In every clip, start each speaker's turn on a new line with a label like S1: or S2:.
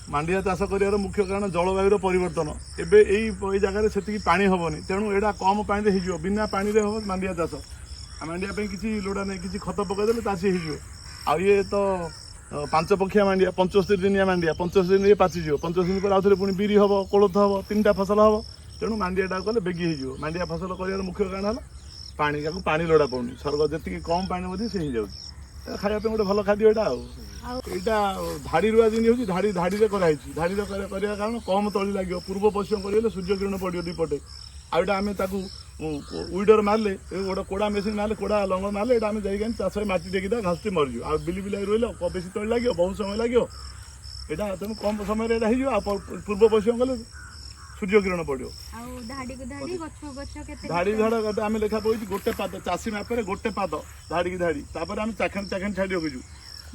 S1: मांडिया चाष कर मुख्य कारण जलवायु परिवर्तन एवं जगह से पानी हेनी तेणु यहाँ कम पानी हो बिना पानी हम मांडिया चाष मांडिया किसी लोड़ा नहीं किसी खत पकईदे चाषी हो ये तो 5 पक्षिया मांडिया 75 दिनिया मांडिया 75 दिन ये पाचिज 75 दिन पर आउे पुणी बिरी हम कोलथ हम 3टा फसल हम तेणु मांडिया कले बेगी हो मांडिया फसल कर मुख्य कारण है पानी क्या पानी लोड़ा पड़नी स्वर्ग जी कम पानी बोधे से हो जाए खाया गोटे भल खाद्य यहाँ धाड़ी रुआ दिन हूँ धाड़ी धाड़ी कराई धाड़ी करने कारण कम तली लगे पूर्व पश्चिम कर सूर्य किरण पड़ो दुपटे आईटा आम उइडर मारे गोटे कोड़ा मेसीन मारे कोड़ा लंग मारे आम जाइए चाष माटी टेकिदा घास मरीज आ बिली बिलाई रही बेसी तली लगे बहुत समय लगे यहाँ तेणु कम समय पूर्व पश्चिम गले सूर्य किरण पड़ो धाड़ी धाड़ आम लेखा पड़ी गोटे पाद चाषी मापे गोटे पाद धाड़ी की धाड़ी तापर आम चाखेण चाखेण छाड़ी रखीजु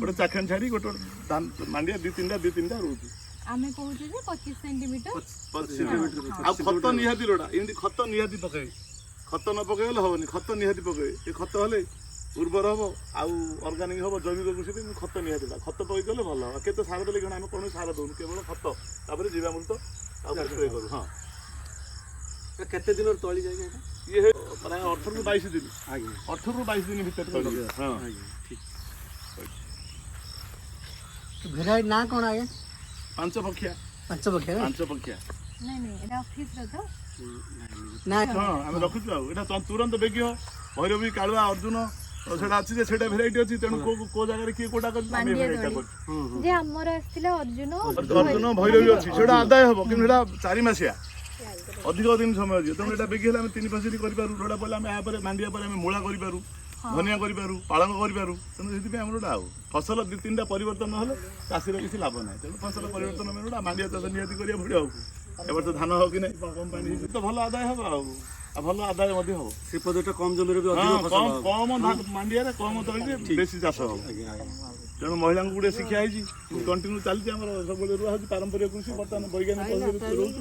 S1: गोटे चाखेण छाड़ी गोटे मांडिया 2-3टा रोचे
S2: आमे कहूँ 25 सेंटीमीटर
S1: खत निहाती लोड़ा एमती खत निहाती पकड़े खत न पकड़े हेनी खत निहाती पकड़े ये खत हेले उर्वर हम आर्गानिक हम जैविक कृषि खत निहाती खत पकईगले भल हम केते सार देले कि आम कौन सार दौन केवल खत तापर जीवामृत स्प्रे करूँ हाँ
S3: केते दिन तली जाए
S1: ये प्राय 18 ରୁ 22 दिन 18 ରୁ 22 दिन भीतर हाँ
S3: भेराइटी ना कौन आगे
S1: 5 पक्षिया
S3: 5 पक्षिया
S1: 5 पक्षिया
S2: नहीं नहीं एटा ऑफिस रो तो
S3: ना
S1: हाँ आम रखुचु आ तुरंत बेगी हो भैरवी कालुआ अर्जुन सेटा अच्छी सेटा भेराइटी अच्छी तेणु को जगह किए कोटा कर
S2: जे हमर आस्तिला
S1: अर्जुन भैरवी अच्छी सेटा आदाय हम कि 4 मासिया अधिक दिन समय अच्छे तेणु यहाँ बेगी आम 3 फसली करूँ जोड़ा पड़े आम मांडिया पर मूला करूँ धनिया करूँ पालन करूँ तेणु से आम गोटा फसल 2-3टा परिवर्तन ना चाषीर किसी लाभ ना तेणु फसल परिवर्तन मेरा मांडिया चाष निहाती करा पड़ो एवर्ष धान हो कि नहीं कम पानी तो भल आदाय हम भल आदाय हम
S3: से पदटा कम जमीन
S1: कम मांडिया कम तली बेसी चाष हम तेणु महिला गोटे शिक्षा कंटिन्यू चलती सब रुआ पारंपरिक कृषि बर्तमान वैज्ञानिक रोच